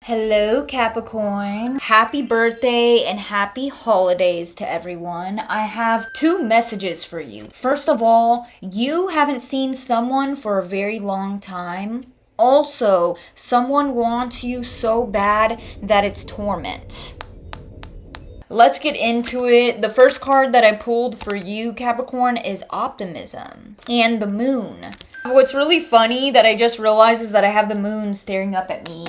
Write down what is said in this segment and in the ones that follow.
Hello, Capricorn. Happy birthday and happy holidays to everyone. I have two messages for you. First of all, you haven't seen someone for a very long time. Also, someone wants you so bad that it's torment. Let's get into it. The first card that I pulled for you, Capricorn, is optimism and the moon. What's really funny that I just realized is that I have the moon staring up at me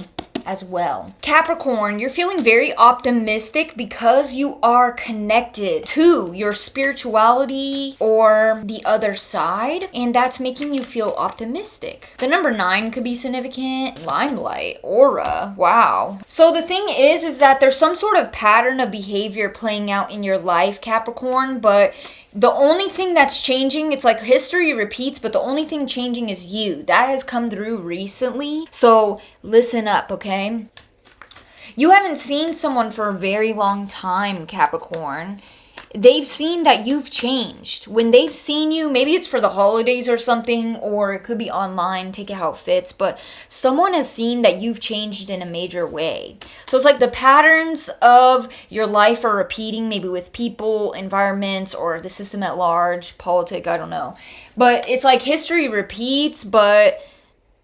as well. Capricorn, you're feeling very optimistic because you are connected to your spirituality or the other side, and that's making you feel optimistic. The number 9 could be significant. Limelight, aura, wow. So the thing is that there's some sort of pattern of behavior playing out in your life, Capricorn, but the only thing that's changing, it's like history repeats, but the only thing changing is you. That has come through recently. So listen up, okay? You haven't seen someone for a very long time, Capricorn. They've seen that you've changed. When they've seen you, maybe it's for the holidays or something, or it could be online, take it how it fits, but someone has seen that you've changed in a major way. So it's like the patterns of your life are repeating, maybe with people, environments, or the system at large, politics, I don't know. But it's like history repeats, but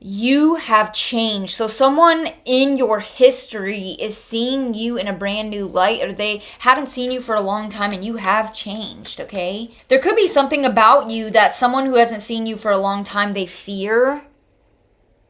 you have changed. So someone in your history is seeing you in a brand new light, or they haven't seen you for a long time and you have changed, okay? There could be something about you that someone who hasn't seen you for a long time, they fear,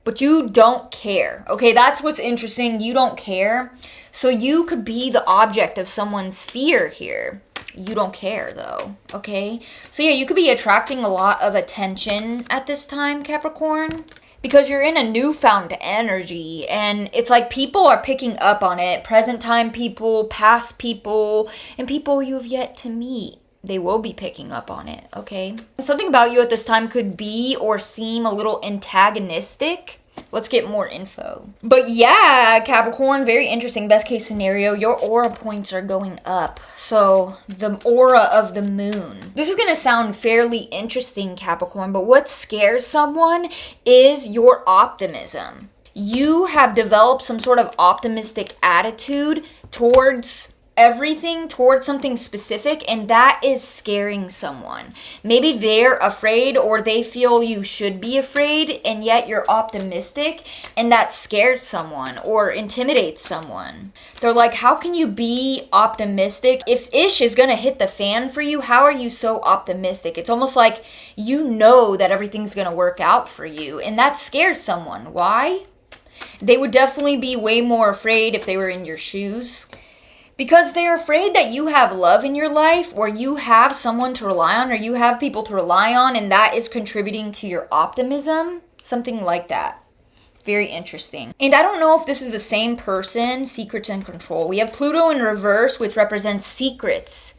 but you don't care, okay? That's what's interesting. You don't care. So you could be the object of someone's fear here. You don't care though, okay? So yeah, you could be attracting a lot of attention at this time, Capricorn, because you're in a newfound energy, and it's like people are picking up on it. Present time people, past people, and people you have yet to meet. They will be picking up on it, okay? Something about you at this time could be or seem a little antagonistic. Let's get more info. But yeah, Capricorn, very interesting. Best case scenario, your aura points are going up. So the aura of the moon. This is going to sound fairly interesting, Capricorn, but what scares someone is your optimism. You have developed some sort of optimistic attitude towards everything, towards something specific, and that is scaring someone. Maybe they're afraid, or they feel you should be afraid, and yet you're optimistic, and that scares someone or intimidates someone. They're like, how can you be optimistic? If ish is gonna hit the fan for you, how are you so optimistic? It's almost like you know that everything's gonna work out for you, and that scares someone. Why? They would definitely be way more afraid if they were in your shoes. Because they're afraid that you have love in your life, or you have someone to rely on, or you have people to rely on, and that is contributing to your optimism. Something like that. Very interesting. And I don't know if this is the same person, secrets and control. We have Pluto in reverse, which represents secrets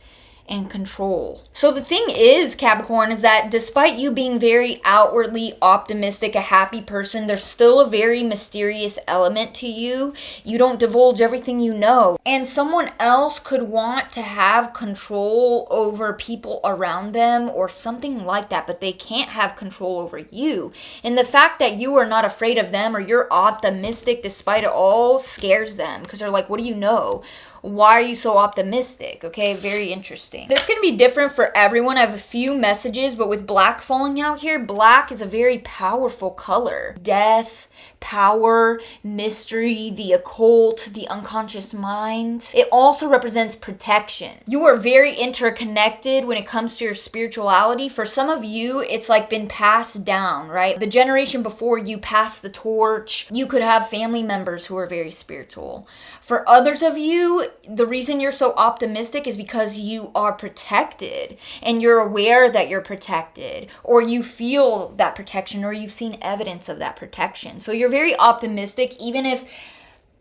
and control. So the thing is, Capricorn, is that despite you being very outwardly optimistic, a happy person, there's still a very mysterious element to you. You don't divulge everything you know. And someone else could want to have control over people around them or something like that, but they can't have control over you. And the fact that you are not afraid of them, or you're optimistic despite it all, scares them, because they're like, what do you know? Why are you so optimistic? Okay, very interesting. It's going to be different for everyone. I have a few messages, but with black falling out here, black is a very powerful color. Death, power, mystery, the occult, the unconscious mind. It also represents protection. You are very interconnected when it comes to your spirituality. For some of you, it's like been passed down, right? The generation before you passed the torch. You could have family members who are very spiritual. For others of you, the reason you're so optimistic is because you are protected, and you're aware that you're protected, or you feel that protection, or you've seen evidence of that protection. So you're very optimistic, even if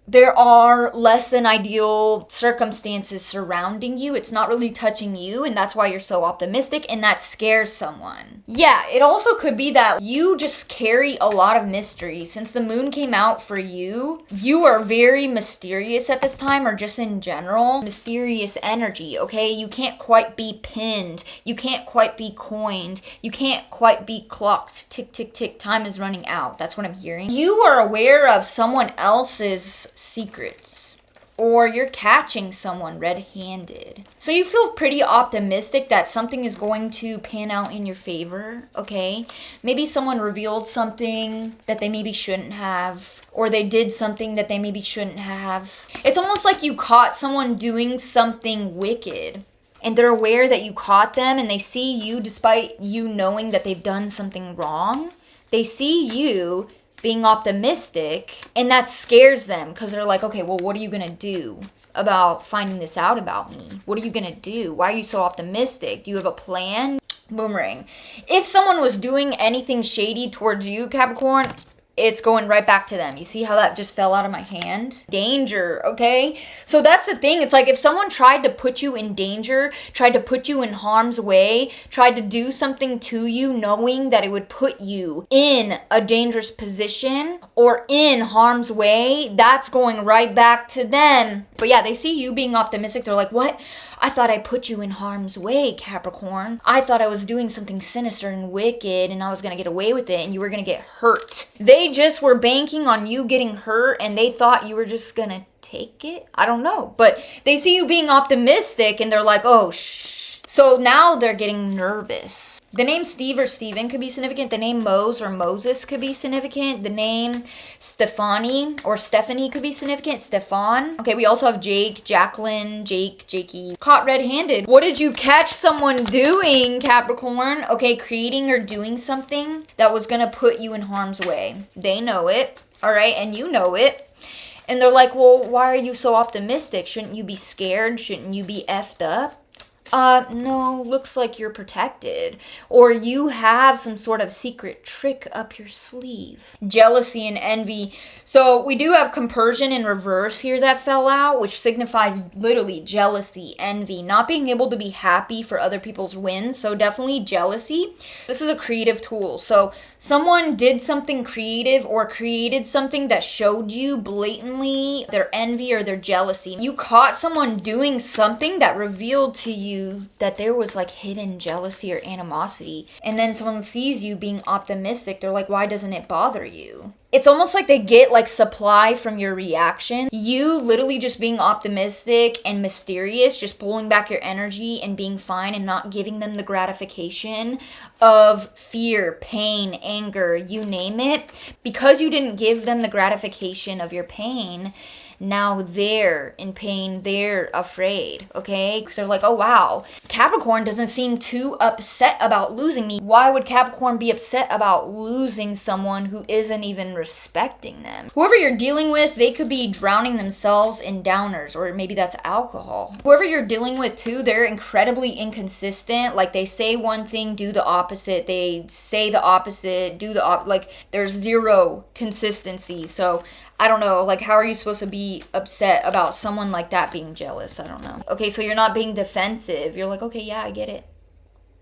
there are less than ideal circumstances surrounding you. It's not really touching you, and that's why you're so optimistic, and that scares someone. Yeah, it also could be that you just carry a lot of mystery. Since the moon came out for you, you are very mysterious at this time, or just in general. Mysterious energy, okay? You can't quite be pinned. You can't quite be coined. You can't quite be clocked. Tick, tick, tick. Time is running out. That's what I'm hearing. You are aware of someone else's secrets. Or you're catching someone red-handed. So you feel pretty optimistic that something is going to pan out in your favor, okay? Maybe someone revealed something that they maybe shouldn't have, or they did something that they maybe shouldn't have. It's almost like you caught someone doing something wicked, and they're aware that you caught them, and they see you despite you knowing that they've done something wrong. They see you being optimistic, and that scares them because they're like, okay, well, what are you gonna do about finding this out about me? What are you gonna do? Why are you so optimistic? Do you have a plan? Boomerang. If someone was doing anything shady towards you, Capricorn, it's going right back to them. You see how that just fell out of my hand? Danger, okay? So that's the thing. It's like if someone tried to put you in danger, tried to put you in harm's way, tried to do something to you knowing that it would put you in a dangerous position or in harm's way, that's going right back to them. But yeah, they see you being optimistic. They're like, what? I thought I put you in harm's way, Capricorn. I thought I was doing something sinister and wicked and I was gonna get away with it and you were gonna get hurt. They just were banking on you getting hurt and they thought you were just gonna take it? I don't know. But they see you being optimistic and they're like, oh, shh. So now they're getting nervous. The name Steve or Steven could be significant. The name Mose or Moses could be significant. The name Stefani or Stephanie could be significant. Stefan. Okay, we also have Jake, Jacqueline, Jakey. Caught red-handed. What did you catch someone doing, Capricorn? Okay, creating or doing something that was gonna put you in harm's way. They know it, all right, and you know it. And they're like, well, why are you so optimistic? Shouldn't you be scared? Shouldn't you be effed up? No, looks like you're protected. Or you have some sort of secret trick up your sleeve. Jealousy and envy. So we do have compersion in reverse here that fell out, which signifies literally jealousy, envy, not being able to be happy for other people's wins. So definitely jealousy. This is a creative tool. So someone did something creative or created something that showed you blatantly their envy or their jealousy. You caught someone doing something that revealed to you that there was like hidden jealousy or animosity, and then someone sees you being optimistic. They're like, why doesn't it bother you? It's almost like they get like supply from your reaction. You literally just being optimistic and mysterious, just pulling back your energy and being fine and not giving them the gratification of fear, pain, anger, you name it. Because you didn't give them the gratification of your pain, now they're in pain, they're afraid, okay? Because they're like, oh wow, Capricorn doesn't seem too upset about losing me. Why would Capricorn be upset about losing someone who isn't even respecting them? Whoever you're dealing with, they could be drowning themselves in downers, or maybe that's alcohol. Whoever you're dealing with too, they're incredibly inconsistent. Like they say one thing, do the opposite. They say the opposite, do the like there's zero consistency. So I don't know, like how are you supposed to be upset about someone like that being jealous? I don't know. Okay, so you're not being defensive. You're like, okay, yeah, I get it.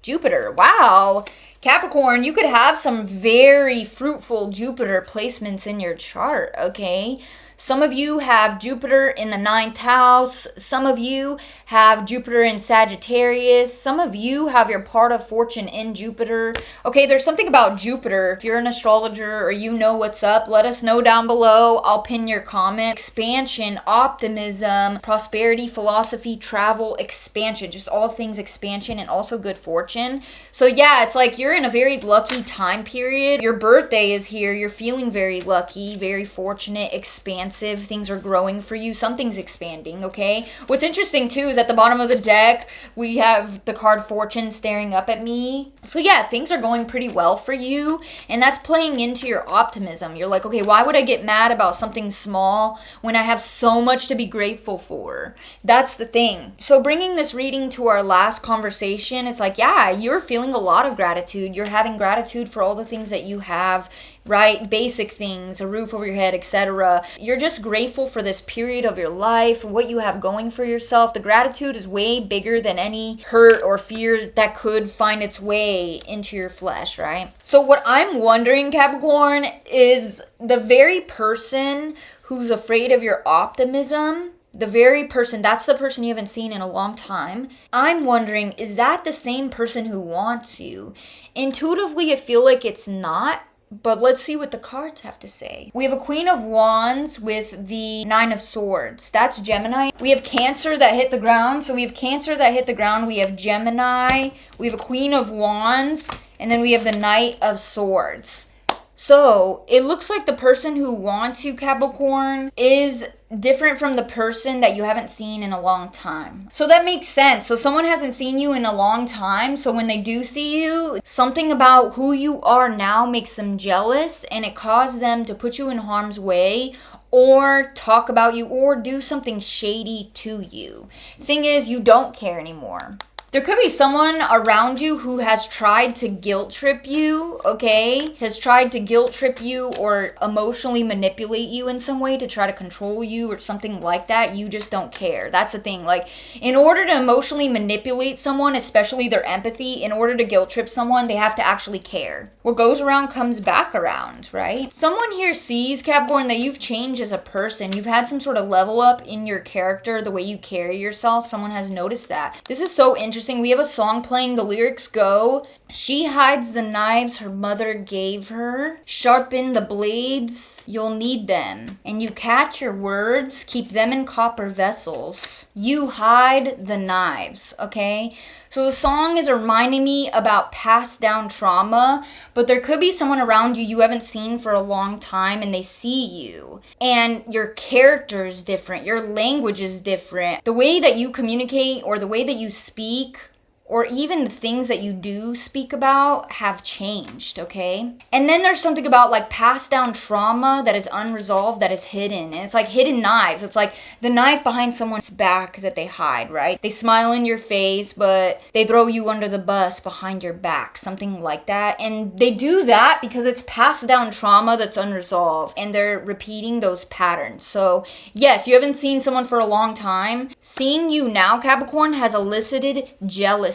Jupiter, wow. Capricorn, you could have some very fruitful Jupiter placements in your chart, okay? Some of you have Jupiter in the 9th house. Some of you have Jupiter in Sagittarius. Some of you have your part of fortune in Jupiter. Okay, there's something about Jupiter. If you're an astrologer or you know what's up, let us know down below. I'll pin your comment. Expansion, optimism, prosperity, philosophy, travel, expansion. Just all things expansion and also good fortune. So yeah, it's like you're in a very lucky time period. Your birthday is here. You're feeling very lucky, very fortunate, expansive. Things are growing for you. Something's expanding, okay? What's interesting too is at the bottom of the deck, we have the card Fortune staring up at me. So yeah, things are going pretty well for you, and that's playing into your optimism. You're like, okay, why would I get mad about something small when I have so much to be grateful for? That's the thing. So bringing this reading to our last conversation, it's like, yeah, you're feeling a lot of gratitude. You're having gratitude for all the things that you have, right? Basic things, a roof over your head, etc. You're just grateful for this period of your life, what you have going for yourself. The gratitude is way bigger than any hurt or fear that could find its way into your flesh, right? So what I'm wondering, Capricorn, is the very person who's afraid of your optimism, the very person, that's the person you haven't seen in a long time. I'm wondering, is that the same person who wants you? Intuitively, I feel like it's not. But let's see what the cards have to say. We have a Queen of Wands with the Nine of Swords. That's Gemini. We have Cancer that hit the ground. So we have Cancer that hit the ground. We have Gemini. We have a Queen of Wands. And then we have the Knight of Swords. So it looks like the person who wants you, Capricorn, is different from the person that you haven't seen in a long time. So that makes sense. So someone hasn't seen you in a long time. So when they do see you, something about who you are now makes them jealous, and it caused them to put you in harm's way or talk about you or do something shady to you. Thing is, you don't care anymore. There could be someone around you who has tried to guilt trip you, okay? Has tried to guilt trip you or emotionally manipulate you in some way to try to control you or something like that. You just don't care. That's the thing. Like, in order to emotionally manipulate someone, especially their empathy, in order to guilt trip someone, they have to actually care. What goes around comes back around, right? Someone here sees, Capricorn, that you've changed as a person. You've had some sort of level up in your character, the way you carry yourself. Someone has noticed that. This is so interesting. We have a song playing. The lyrics go, she hides the knives her mother gave her. Sharpen the blades, you'll need them. And you catch your words, keep them in copper vessels. You hide the knives, okay? So the song is reminding me about passed down trauma, but there could be someone around you haven't seen for a long time and they see you. And your character is different. Your language is different. The way that you communicate or the way that you speak or even the things that you do speak about have changed, okay? And then there's something about like passed down trauma that is unresolved, that is hidden. And it's like hidden knives. It's like the knife behind someone's back that they hide, right? They smile in your face, but they throw you under the bus behind your back, something like that. And they do that because it's passed down trauma that's unresolved and they're repeating those patterns. So yes, you haven't seen someone for a long time. Seeing you now, Capricorn, has elicited jealousy.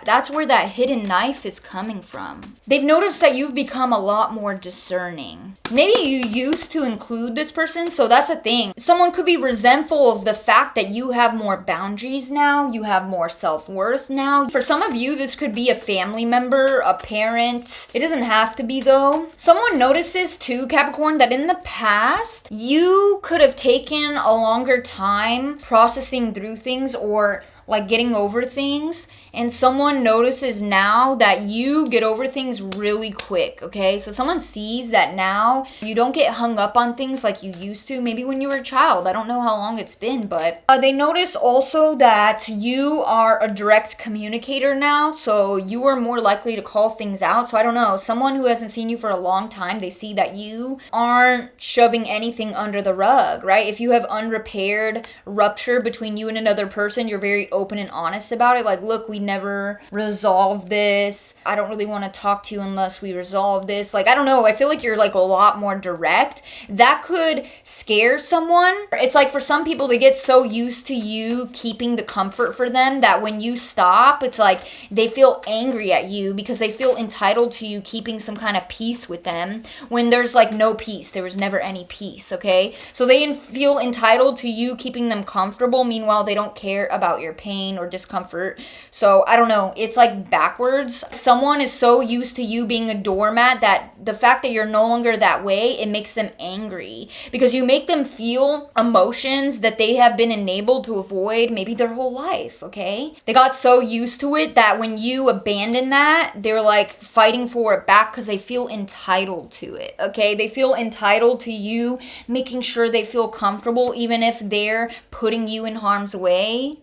That's where that hidden knife is coming from. They've noticed that you've become a lot more discerning. Maybe you used to include this person, so that's a thing. Someone could be resentful of the fact that you have more boundaries now, you have more self-worth now. For some of you, this could be a family member, a parent. It doesn't have to be though. Someone notices too, Capricorn, that in the past, you could have taken a longer time processing through things or like getting over things, and someone notices now that you get over things really quick, okay? So someone sees that now you don't get hung up on things like you used to, maybe when you were a child. I don't know how long it's been, but they notice also that you are a direct communicator now, so you are more likely to call things out. So I don't know, someone who hasn't seen you for a long time, they see that you aren't shoving anything under the rug, right? If you have unrepaired rupture between you and another person, you're very open and honest about it. Like, look, we never resolved this. I don't really want to talk to you unless we resolve this. Like, I don't know. I feel like you're like a lot more direct. That could scare someone. It's like for some people, they get so used to you keeping the comfort for them that when you stop, it's like they feel angry at you because they feel entitled to you keeping some kind of peace with them when there's like no peace. There was never any peace, okay? So they feel entitled to you keeping them comfortable. Meanwhile, they don't care about your pain or discomfort. So I don't know, it's like backwards. Someone is so used to you being a doormat that the fact that you're no longer that way, it makes them angry because you make them feel emotions that they have been enabled to avoid maybe their whole life, okay? They got so used to it that when you abandon that, they're like fighting for it back because they feel entitled to it, okay? They feel entitled to you making sure they feel comfortable even if they're putting you in harm's way.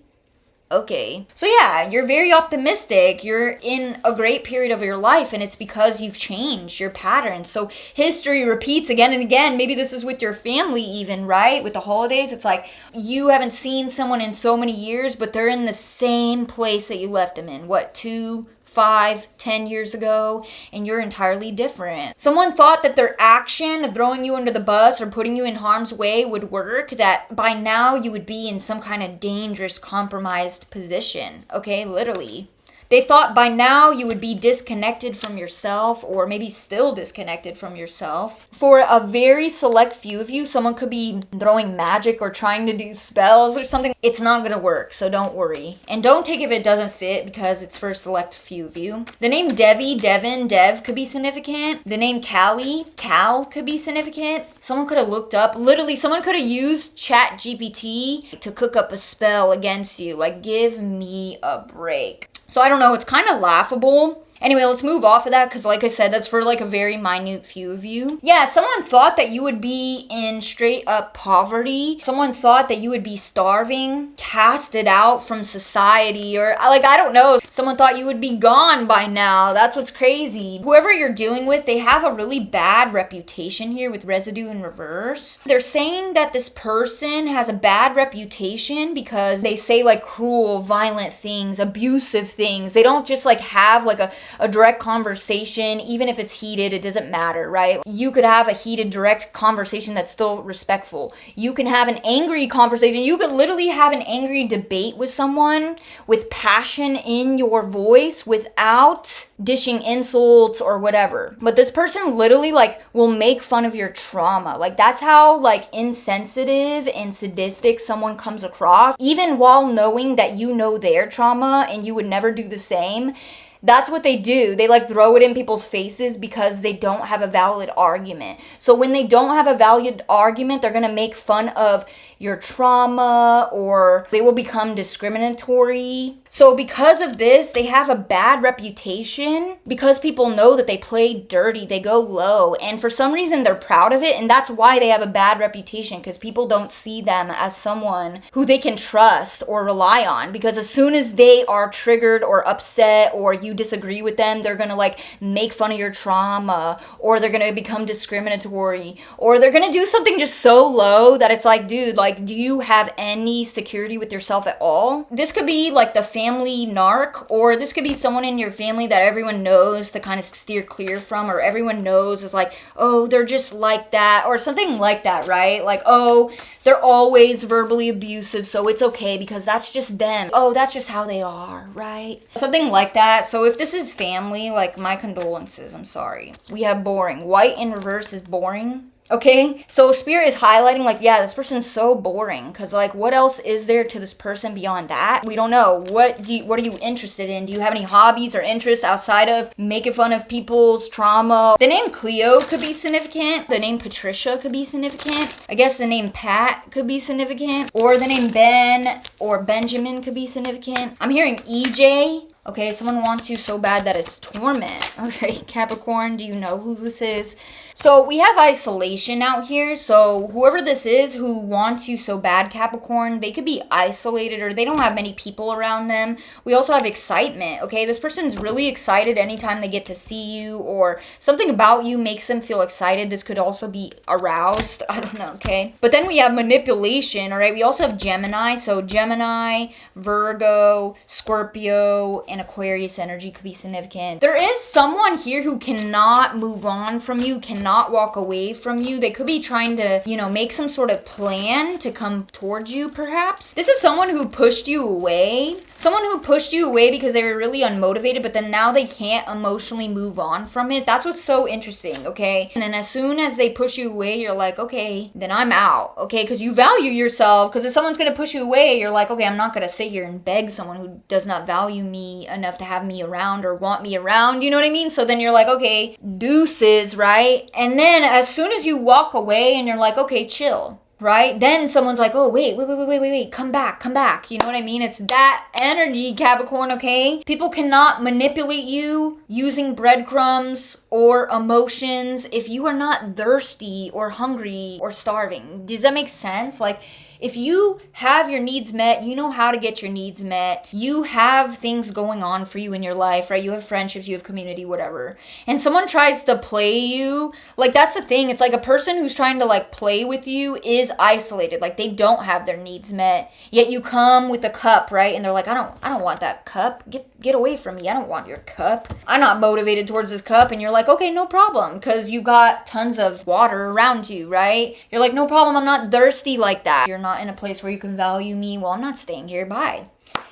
Okay. So yeah, you're very optimistic. You're in a great period of your life and it's because you've changed your patterns. So history repeats again and again. Maybe this is with your family even, right? With the holidays, it's like you haven't seen someone in so many years, but they're in the same place that you left them in. What, 2, 5, 10 years ago, and you're entirely different. Someone thought that their action of throwing you under the bus or putting you in harm's way would work, that by now you would be in some kind of dangerous, compromised position, okay? Literally. They thought by now you would be disconnected from yourself, or maybe still disconnected from yourself. For a very select few of you, someone could be throwing magic or trying to do spells or something. It's not gonna work, so don't worry. And don't take if it doesn't fit, because it's for a select few of you. The name Devi, Devin, Dev could be significant. The name Callie, Cal could be significant. Someone could have looked up, literally someone could have used Chat GPT to cook up a spell against you. Like, give me a break. So I don't know, it's kind of laughable. Anyway, let's move off of that, because like I said, that's for like a very minute few of you. Yeah, someone thought that you would be in straight up poverty. Someone thought that you would be starving, casted out from society, or like, I don't know. Someone thought you would be gone by now. That's what's crazy. Whoever you're dealing with, they have a really bad reputation here with residue in reverse. They're saying that this person has a bad reputation because they say like cruel, violent things, abusive things. They don't just like have like a direct conversation. Even if it's heated, it doesn't matter, right? You could have a heated, direct conversation that's still respectful. You can have an angry conversation. You could literally have an angry debate with someone with passion in your voice without dishing insults or whatever. But this person literally like will make fun of your trauma. Like, that's how like insensitive and sadistic someone comes across, even while knowing that you know their trauma and you would never do the same. That's what they do. They like throw it in people's faces because they don't have a valid argument. So when they don't have a valid argument, they're going to make fun of your trauma, or they will become discriminatory. So because of this, they have a bad reputation because people know that they play dirty, they go low, and for some reason they're proud of it, and that's why they have a bad reputation, because people don't see them as someone who they can trust or rely on, because as soon as they are triggered or upset or you disagree with them, they're gonna like make fun of your trauma, or they're gonna become discriminatory, or they're gonna do something just so low that it's like, dude, like, do you have any security with yourself at all? This could be like the family narc, or this could be someone in your family that everyone knows to kind of steer clear from, or everyone knows is like, oh, they're just like that, or something like that, right? Like, oh, they're always verbally abusive, so it's okay because that's just them. Oh, that's just how they are, right? Something like that. So if this is family, like, my condolences, I'm sorry. We have boring. White in reverse is boring. Okay, so Spirit is highlighting like, yeah, this person's so boring, because like, what else is there to this person beyond that? We don't know. What are you interested in? Do you have any hobbies or interests outside of making fun of people's trauma? The name Cleo could be significant. The name Patricia could be significant. I guess the name Pat could be significant, or the name Ben or Benjamin could be significant. I'm hearing EJ. Okay, someone wants you so bad that it's torment. Okay, Capricorn, do you know who this is? So we have isolation out here. So whoever this is who wants you so bad, Capricorn, they could be isolated, or they don't have many people around them. We also have excitement. Okay, this person's really excited anytime they get to see you, or something about you makes them feel excited. This could also be aroused. I don't know, okay? But then we have manipulation, all right? We also have Gemini. So Gemini, Virgo, Scorpio, and Aquarius energy could be significant. There is someone here who cannot move on from you, cannot walk away from you. They could be trying to, make some sort of plan to come towards you, perhaps. This is someone who pushed you away. Someone who pushed you away because they were really unmotivated, but then now they can't emotionally move on from it. That's what's so interesting, okay? And then as soon as they push you away, you're like, okay, then I'm out, okay? Because you value yourself. Because if someone's going to push you away, you're like, okay, I'm not going to sit here and beg someone who does not value me enough to have me around or want me around. You know what I mean? So then you're like, okay, deuces, right? And then as soon as you walk away and you're like, okay, chill, right? Then someone's like, oh, wait, come back. You know what I mean? It's that energy, Capricorn, okay? People cannot manipulate you using breadcrumbs or emotions if you are not thirsty or hungry or starving. Does that make sense? Like, if you have your needs met, you know how to get your needs met. You have things going on for you in your life, right? You have friendships, you have community, whatever. And someone tries to play you. Like, that's the thing. It's like a person who's trying to like play with you is isolated. Like, they don't have their needs met. Yet you come with a cup, right? And they're like, I don't want that cup. Get away from me. I don't want your cup. I'm not motivated towards this cup. And you're like, okay, no problem. Because you got tons of water around you, right? You're like, no problem. I'm not thirsty like that. You're not in a place where you can value me. Well, I'm not staying here. Bye.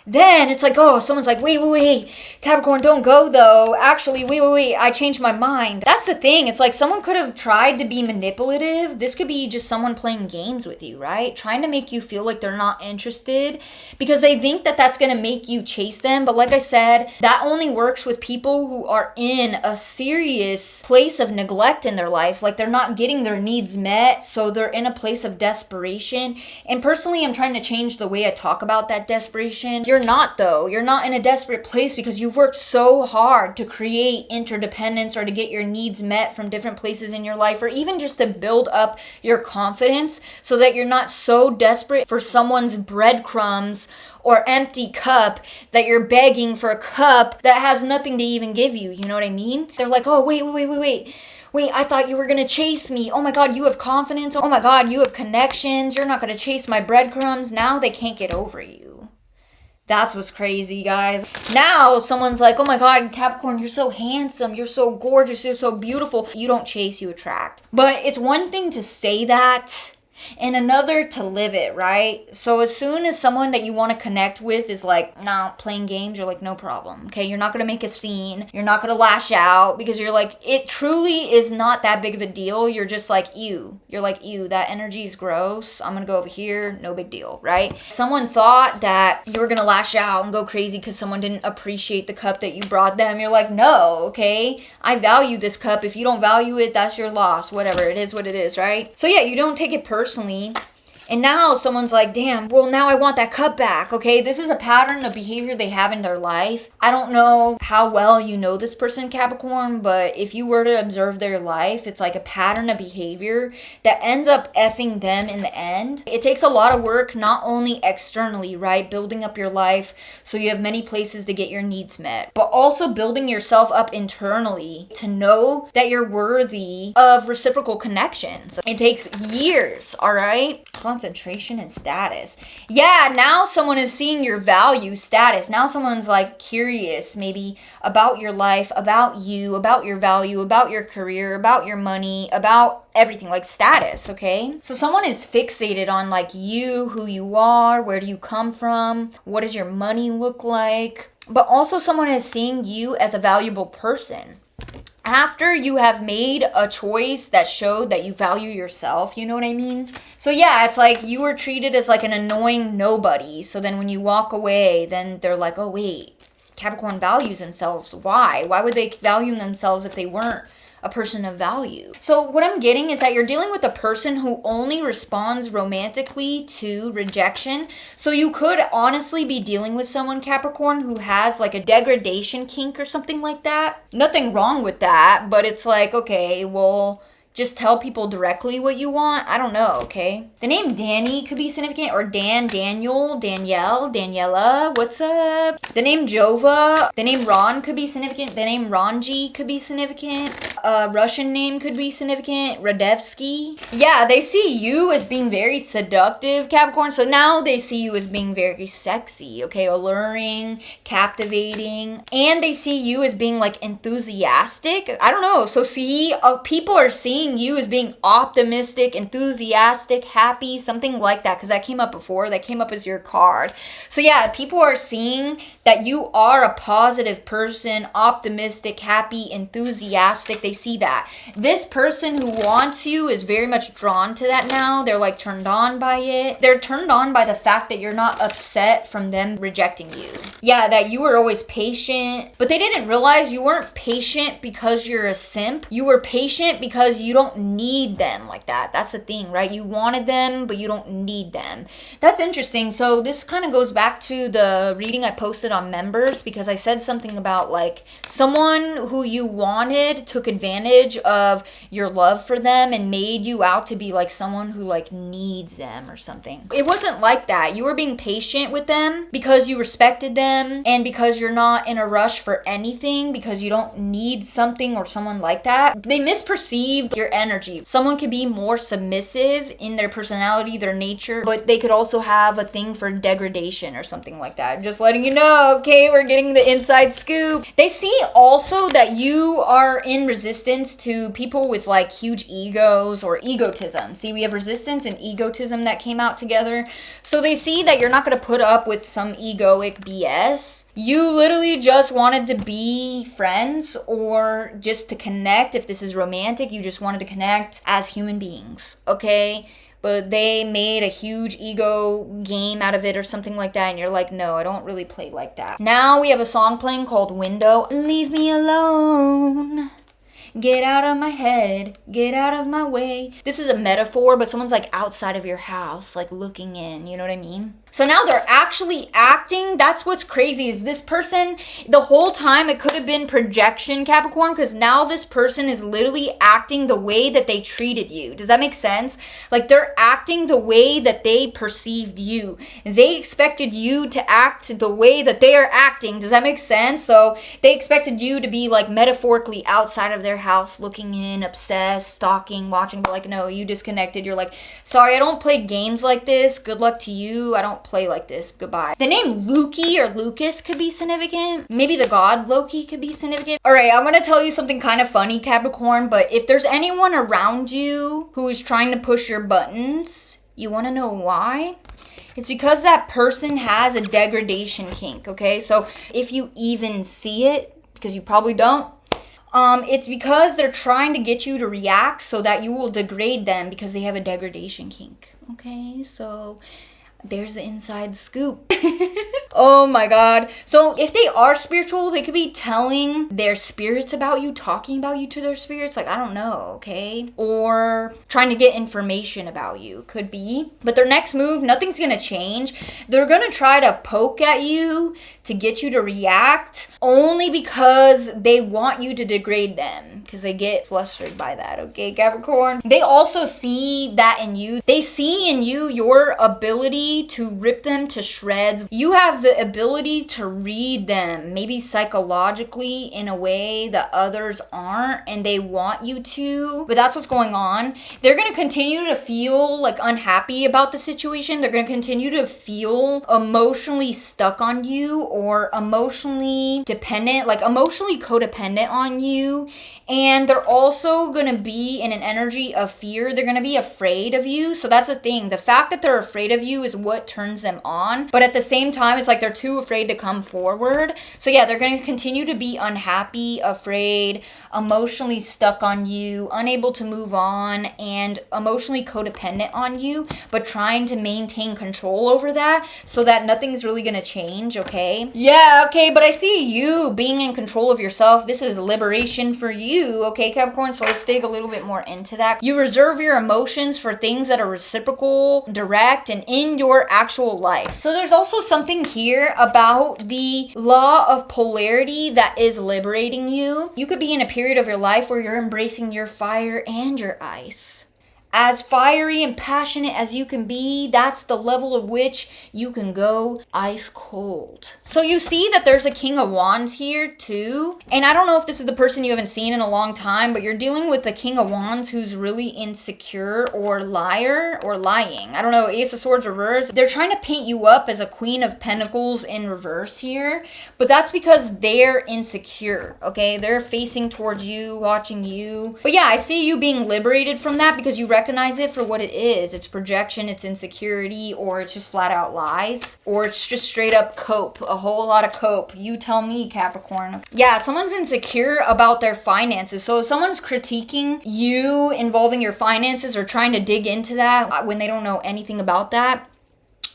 Then it's like, oh, someone's like, wait, Capricorn, don't go though. Actually, wait, I changed my mind. That's the thing. It's like someone could have tried to be manipulative. This could be just someone playing games with you, right? Trying to make you feel like they're not interested because they think that that's going to make you chase them. But like I said, that only works with people who are in a serious place of neglect in their life. Like they're not getting their needs met, so they're in a place of desperation. And personally, I'm trying to change the way I talk about that desperation. You're not though. You're not in a desperate place because you've worked so hard to create interdependence or to get your needs met from different places in your life, or even just to build up your confidence so that you're not so desperate for someone's breadcrumbs or empty cup that you're begging for a cup that has nothing to even give you. You know what I mean? They're like, oh, wait, I thought you were going to chase me. Oh my God, you have confidence. Oh my God, you have connections. You're not going to chase my breadcrumbs. Now they can't get over you. That's what's crazy, guys. Now someone's like, oh my God, Capricorn, you're so handsome. You're so gorgeous. You're so beautiful. You don't chase, you attract. But it's one thing to say that and another to live it, right? So as soon as someone that you want to connect with is like, nah, playing games, you're like, no problem. Okay, you're not going to make a scene. You're not going to lash out because you're like, it truly is not that big of a deal. You're just like, ew. You're like, ew, that energy is gross. I'm going to go over here. No big deal, right? Someone thought that you were going to lash out and go crazy because someone didn't appreciate the cup that you brought them. You're like, no, okay? I value this cup. If you don't value it, that's your loss. Whatever. It is what it is, right? So yeah, you don't take it personally. And now someone's like, damn, well, now I want that cup back, okay? This is a pattern of behavior they have in their life. I don't know how well you know this person, Capricorn, but if you were to observe their life, it's like a pattern of behavior that ends up effing them in the end. It takes a lot of work, not only externally, right? Building up your life so you have many places to get your needs met, but also building yourself up internally to know that you're worthy of reciprocal connections. It takes years, all right? Concentration and status. Yeah, now someone is seeing your value status. Now someone's like curious maybe about your life, about you, about your value, about your career, about your money, about everything, like status, okay? So someone is fixated on like you, who you are, where do you come from, what does your money look like? But also someone is seeing you as a valuable person. After you have made a choice that showed that you value yourself, you know what I mean? So yeah, it's like you were treated as like an annoying nobody. So then when you walk away, then they're like, oh wait, Capricorn values themselves. Why? Why would they value themselves if they weren't a person of value? So what I'm getting is that you're dealing with a person who only responds romantically to rejection. So you could honestly be dealing with someone, Capricorn, who has like a degradation kink or something like that. Nothing wrong with that, but it's like, okay, well, just tell people directly what you want. I don't know, okay? The name Danny could be significant, or Dan, Daniel, Danielle, Daniela, what's up? The name Jova, the name Ron could be significant. The name Ranji could be significant. A Russian name could be significant. Radevsky. Yeah, they see you as being very seductive, Capricorn. So now they see you as being very sexy, okay? Alluring, captivating. And they see you as being like enthusiastic. I don't know. So see, people are seeing you as being optimistic, enthusiastic, happy, something like that, because that came up before. That came up as your card. So yeah, people are seeing that you are a positive person, optimistic, happy, enthusiastic. They see that. This person who wants you is very much drawn to that now. They're like turned on by it. They're turned on by the fact that you're not upset from them rejecting you. Yeah, that you were always patient, but they didn't realize you weren't patient because you're a simp. You were patient because you don't need them like that. That's the thing, right? You wanted them, but you don't need them. That's interesting. So this kind of goes back to the reading I posted on members, because I said something about like someone who you wanted took advantage of your love for them and made you out to be like someone who like needs them or something. It wasn't like that. You were being patient with them because you respected them and because you're not in a rush for anything, because you don't need something or someone like that. They misperceived your energy. Someone could be more submissive in their personality, their nature, but they could also have a thing for degradation or something like that. I'm just letting you know, okay? We're getting the inside scoop. They see also that you are in resistance resistance to people with like huge egos or egotism. See, we have resistance and egotism that came out together. So they see that you're not going to put up with some egoic BS. You literally just wanted to be friends or just to connect. If this is romantic, you just wanted to connect as human beings, okay? But they made a huge ego game out of it or something like that, and you're like, no, I don't really play like that. Now we have a song playing called Window. Leave me alone. Get out of my head, get out of my way. This is a metaphor, but someone's like outside of your house, like looking in, you know what I mean? So now they're actually acting. That's what's crazy, is this person, the whole time it could have been projection, Capricorn, because now this person is literally acting the way that they treated you. Does that make sense? Like they're acting the way that they perceived you. They expected you to act the way that they are acting. Does that make sense? So they expected you to be like metaphorically outside of their house, looking in, obsessed, stalking, watching, but like, no, you disconnected. You're like, sorry, I don't play games like this. Good luck to you. I don't play like this. Goodbye. The name Loki or Lucas could be significant. Maybe the god Loki could be significant. All right, I'm going to tell you something kind of funny, Capricorn, but if there's anyone around you who is trying to push your buttons, you want to know why? It's because that person has a degradation kink, okay? So if you even see it, because you probably don't, it's because they're trying to get you to react so that you will degrade them because they have a degradation kink, okay? So there's the inside scoop. Oh my god. So if they are spiritual, they could be telling their spirits about you, talking about you to their spirits. Like, I don't know, okay? Or trying to get information about you. Could be. But their next move, nothing's gonna change. They're gonna try to poke at you to get you to react only because they want you to degrade them. Because they get flustered by that, okay, Capricorn? They also see that in you. They see in you your ability to rip them to shreds. You have the ability to read them, maybe psychologically in a way that others aren't, and they want you to, but that's what's going on. They're going to continue to feel like unhappy about the situation. They're going to continue to feel emotionally stuck on you or emotionally dependent, like emotionally codependent on you. And they're also going to be in an energy of fear. They're going to be afraid of you. So that's the thing. The fact that they're afraid of you is what turns them on. But at the same time, it's like they're too afraid to come forward. So yeah, they're going to continue to be unhappy, afraid, emotionally stuck on you, unable to move on, and emotionally codependent on you, but trying to maintain control over that so that nothing's really going to change, okay? Yeah, okay, but I see you being in control of yourself. This is liberation for you. Okay, Capricorn, so let's dig a little bit more into that. You reserve your emotions for things that are reciprocal, direct, and in your actual life. So there's also something here about the law of polarity that is liberating you. You could be in a period of your life where you're embracing your fire and your ice. As fiery and passionate as you can be, that's the level of which you can go ice cold. So you see that there's a King of Wands here too. And I don't know if this is the person you haven't seen in a long time, but you're dealing with a King of Wands who's really insecure or liar or lying. I don't know, Ace of Swords reverse. They're trying to paint you up as a Queen of Pentacles in reverse here, but that's because they're insecure, okay? They're facing towards you, watching you. But yeah, I see you being liberated from that because you recognize it for what it is. It's projection, it's insecurity, or it's just flat out lies, or it's just straight up cope, a whole lot of cope. You tell me, Capricorn. Yeah, someone's insecure about their finances. So if someone's critiquing you involving your finances or trying to dig into that when they don't know anything about that,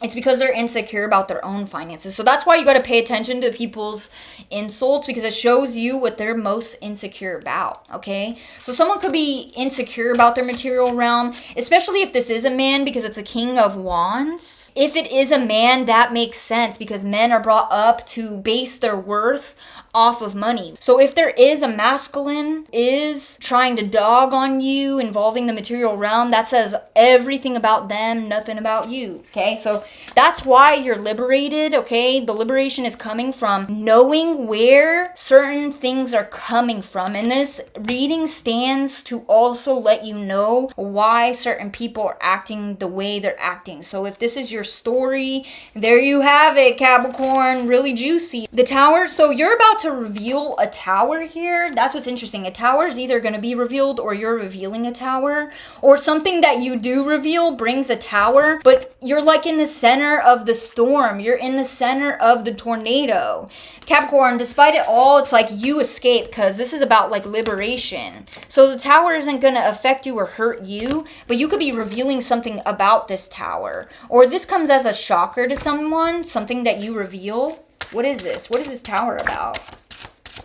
it's because they're insecure about their own finances. So that's why you got to pay attention to people's insults, because it shows you what they're most insecure about, okay? So someone could be insecure about their material realm, especially if this is a man, because it's a King of Wands. If it is a man, that makes sense because men are brought up to base their worth off of money. So if there is a masculine is trying to dog on you involving the material realm, that says everything about them, nothing about you, okay? So that's why you're liberated, okay? The liberation is coming from knowing where certain things are coming from. And this reading stands to also let you know why certain people are acting the way they're acting. So if this is your story, there you have it, Capricorn, really juicy. The Tower, so you're about to reveal a tower here. That's what's interesting. A tower is either going to be revealed or you're revealing a tower, or something that you do reveal brings a tower, but you're like in the center of the storm. You're in the center of the tornado. Capricorn, despite it all, it's like you escape because this is about like liberation. So the tower isn't going to affect you or hurt you, but you could be revealing something about this tower. Or this comes as a shocker to someone, something that you reveal. What is this? What is this tower about?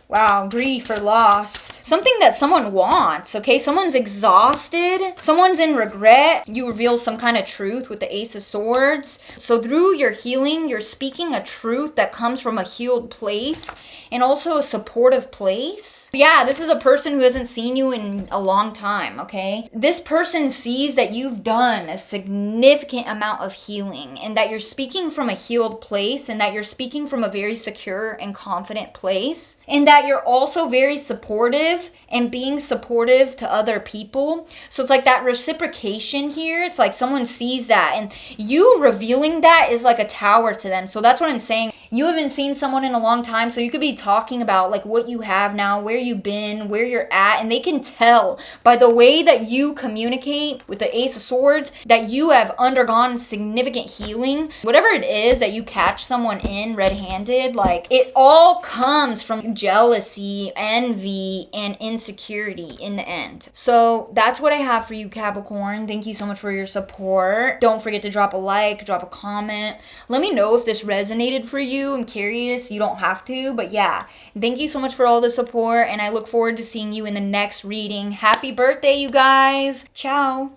Wow, grief or loss. Something that someone wants, okay? Someone's exhausted. Someone's in regret. You reveal some kind of truth with the Ace of Swords. So through your healing, you're speaking a truth that comes from a healed place and also a supportive place. Yeah, this is a person who hasn't seen you in a long time, okay? This person sees that you've done a significant amount of healing and that you're speaking from a healed place and that you're speaking from a very secure and confident place. And that you're also very supportive and being supportive to other people. So it's like that reciprocation here. It's like someone sees that and you revealing that is like a tower to them. So that's what I'm saying. You haven't seen someone in a long time, so you could be talking about like what you have now, where you've been, where you're at, and they can tell by the way that you communicate with the Ace of Swords that you have undergone significant healing. Whatever it is that you catch someone in red-handed, like it all comes from jealousy, envy, and insecurity in the end. So that's what I have for you, Capricorn. Thank you so much for your support. Don't forget to drop a like, drop a comment. Let me know if this resonated for you. I'm curious. You don't have to, but yeah. Thank you so much for all the support, and I look forward to seeing you in the next reading. Happy birthday, you guys. Ciao.